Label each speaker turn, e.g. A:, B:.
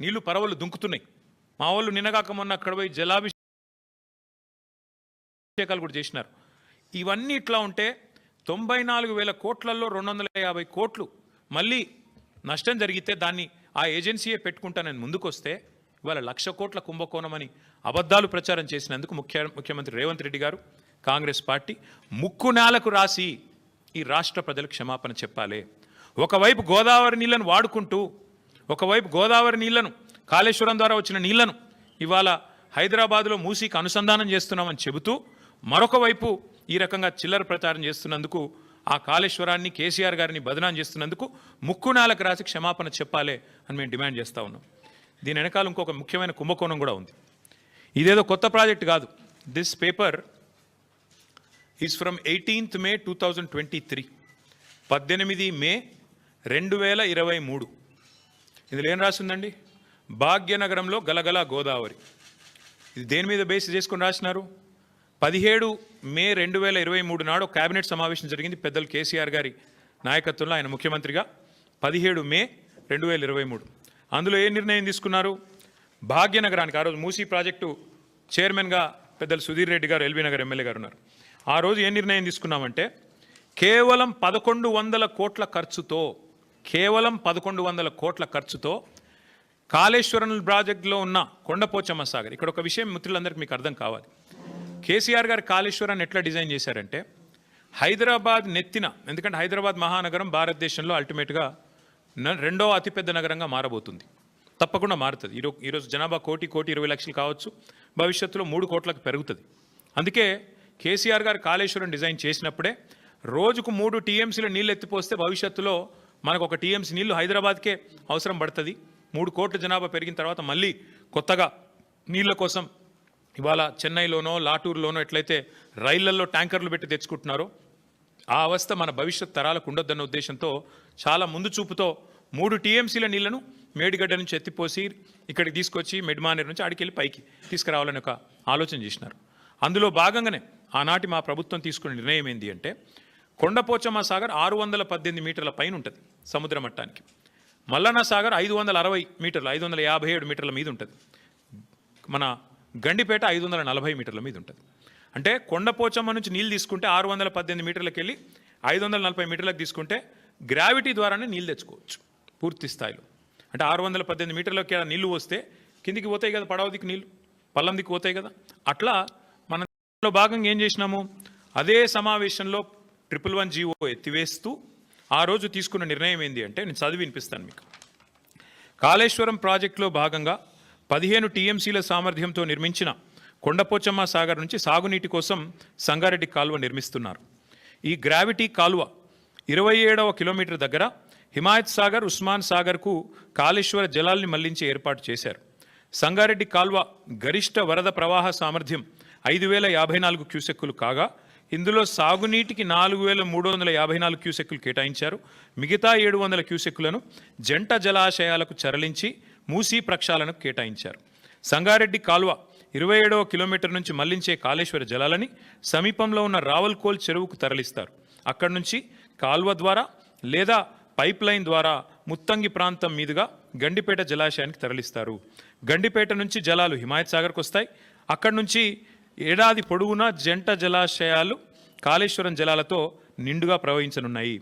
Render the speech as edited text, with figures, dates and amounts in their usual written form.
A: నీళ్లు పరవలు దుంకుతున్నాయి. మా వాళ్ళు నిన్నగాక మొన్న అక్కడ పోయి జలాభిషేకాలు కూడా చేసినారు. ఇవన్నీ ఇట్లా ఉంటే 94,000 కోట్లలో 250 కోట్లు మళ్ళీ నష్టం జరిగితే దాన్ని ఆ ఏజెన్సీయే పెట్టుకుంటానని ముందుకొస్తే ఇవాళ 1,00,000 కోట్ల కుంభకోణం అని అబద్ధాలు ప్రచారం చేసినందుకు ముఖ్యమంత్రి రేవంత్ రెడ్డి గారు కాంగ్రెస్ పార్టీ ముక్కు నేలకు రాసి ఈ రాష్ట్ర ప్రజలకు క్షమాపణ చెప్పాలి. ఒకవైపు గోదావరి నీళ్లను వాడుకుంటూ, ఒకవైపు గోదావరి నీళ్లను కాళేశ్వరం ద్వారా వచ్చిన నీళ్లను ఇవాళ హైదరాబాద్లో మూసీకి అనుసంధానం చేస్తున్నామని చెబుతూ, మరొక వైపు ఈ రకంగా చిల్లర ప్రచారం చేస్తున్నందుకు, ఆ కాళేశ్వరాన్ని కేసీఆర్ గారిని బదనాం చేస్తున్నందుకు ముక్కు నేలకు రాసి క్షమాపణ చెప్పాలి అని మేము డిమాండ్ చేస్తూ ఉన్నాం. దీని వెనకాల ఇంకొక ముఖ్యమైన కుంభకోణం కూడా ఉంది. ఇదేదో కొత్త ప్రాజెక్ట్ కాదు. This paper is from 18th May 2023, 18 మే 2023. ఇందులో ఏం రాసిందండి? భాగ్యనగరంలో గలగల గోదావరి. ఇది దేని మీద బేస్ చేసుకొని రాసినారు? 17 మే 2023 నాడు కేబినెట్ సమావేశం జరిగింది పెద్దలు కేసీఆర్ గారి నాయకత్వంలో, ఆయన ముఖ్యమంత్రిగా. 17 మే 2023 అందులో ఏ నిర్ణయం తీసుకున్నారు? భాగ్యనగరానికి, ఆ రోజు మూసీ ప్రాజెక్టు చైర్మన్గా పెద్దలు సుధీర్ రెడ్డి గారు, ఎల్బీ నగర్ ఎమ్మెల్యే గారు ఉన్నారు. ఆ రోజు ఏ నిర్ణయం తీసుకున్నామంటే, కేవలం 1100 కోట్ల ఖర్చుతో, కేవలం 1100 కోట్ల ఖర్చుతో కాళేశ్వరం ప్రాజెక్టులో ఉన్న కొండపోచమ్మ సాగర్. ఇక్కడ ఒక విషయం మిత్రులందరికీ మీకు అర్థం కావాలి. కేసీఆర్ గారు కాళేశ్వరాన్ని ఎట్లా డిజైన్ చేశారంటే, హైదరాబాద్ నెత్తిన, ఎందుకంటే హైదరాబాద్ మహానగరం భారతదేశంలో అల్టిమేట్గా 2వ అతిపెద్ద నగరంగా మారబోతుంది. తప్పకుండా మారుతుంది. ఈరోజు జనాభా 1,20,00,000 కావచ్చు, భవిష్యత్తులో 3 కోట్లకు పెరుగుతుంది. అందుకే కేసీఆర్ గారు కాళేశ్వరం డిజైన్ చేసినప్పుడే రోజుకు 3 TMCల నీళ్ళు ఎత్తిపోస్తే భవిష్యత్తులో మనకు 1 TMC నీళ్లు హైదరాబాద్కే అవసరం పడుతుంది. 3 కోట్ల జనాభా పెరిగిన తర్వాత మళ్ళీ కొత్తగా నీళ్ళ కోసం ఇవాళ చెన్నైలోనో లాటూరులోనో ఎట్లయితే రైళ్లలో ట్యాంకర్లు పెట్టి తెచ్చుకుంటున్నారో, ఆ అవస్థ మన భవిష్యత్ తరాలకు ఉండొద్దన్న ఉద్దేశంతో చాలా ముందు చూపుతో 3 TMCల నీళ్లను మేడిగడ్డ నుంచి ఎత్తిపోసి ఇక్కడికి తీసుకొచ్చి మెడ్మానేర్ నుంచి ఆడికెళ్ళి పైకి తీసుకురావాలని ఒక ఆలోచన చేసినారు. అందులో భాగంగానే ఆనాటి మా ప్రభుత్వం తీసుకున్న నిర్ణయం ఏంటి అంటే, కొండపోచమ్మ సాగర్ 618 మీటర్ల పైన ఉంటుంది సముద్ర మట్టానికి. మల్లన్న సాగర్ 560 మీటర్లు, 557 మీటర్ల మీద ఉంటుంది. మన గండిపేట 540 మీటర్ల మీద ఉంటుంది. అంటే కొండపోచమ్మ నుంచి నీళ్ళు తీసుకుంటే 618 మీటర్లకు వెళ్ళి 540 మీటర్లకు తీసుకుంటే గ్రావిటీ ద్వారానే నీళ్ళు తెచ్చుకోవచ్చు పూర్తి స్థాయిలో. అంటే 618 మీటర్లకి నీళ్లు వస్తే కిందికి పోతాయి కదా, పడవ దిక్కు నీళ్ళు పల్లం దిక్కు పోతాయి కదా. అట్లా మనలో భాగంగా ఏం చేసినాము, అదే సమావేశంలో 111 జీవో ఎత్తివేస్తూ ఆ రోజు తీసుకున్న నిర్ణయం ఏంటి అంటే, నేను చదివి వినిపిస్తాను మీకు. కాళేశ్వరం ప్రాజెక్టులో భాగంగా 15 TMCల సామర్థ్యంతో నిర్మించిన కొండపోచమ్మ సాగర్ నుంచి సాగునీటి కోసం సంగారెడ్డి కాలువ నిర్మిస్తున్నారు. ఈ గ్రావిటీ కాలువ 27వ కిలోమీటర్ దగ్గర హిమాయత్ సాగర్, ఉస్మాన్ సాగర్కు కాళేశ్వర జలాల్ని మళ్లించి ఏర్పాటు చేశారు. సంగారెడ్డి కాలువ గరిష్ట వరద ప్రవాహ సామర్థ్యం 5,054 క్యూసెక్కులు కాగా, ఇందులో సాగునీటికి 4,354 క్యూసెక్కులు కేటాయించారు. మిగతా 700 క్యూసెక్కులను జంట జలాశయాలకు తరలించి మూసీ ప్రక్షాళనకు కేటాయించారు. సంగారెడ్డి కాలువ 27వ కిలోమీటర్ నుంచి మళ్లించే కాళేశ్వర జలాలని సమీపంలో ఉన్న రావల్కోల్ చెరువుకు తరలిస్తారు. అక్కడి నుంచి కాలువ ద్వారా లేదా పైప్ లైన్ ద్వారా ముత్తంగి ప్రాంతం మీదుగా గండిపేట జలాశయానికి తరలిస్తారు. గండిపేట నుంచి జలాలు హిమాయత్ సాగర్కు వస్తాయి. అక్కడి నుంచి ఏడాది పొడవునా జంట జలాశయాలు కాళేశ్వరం జలాలతో నిండుగా ప్రవహించనున్నాయి.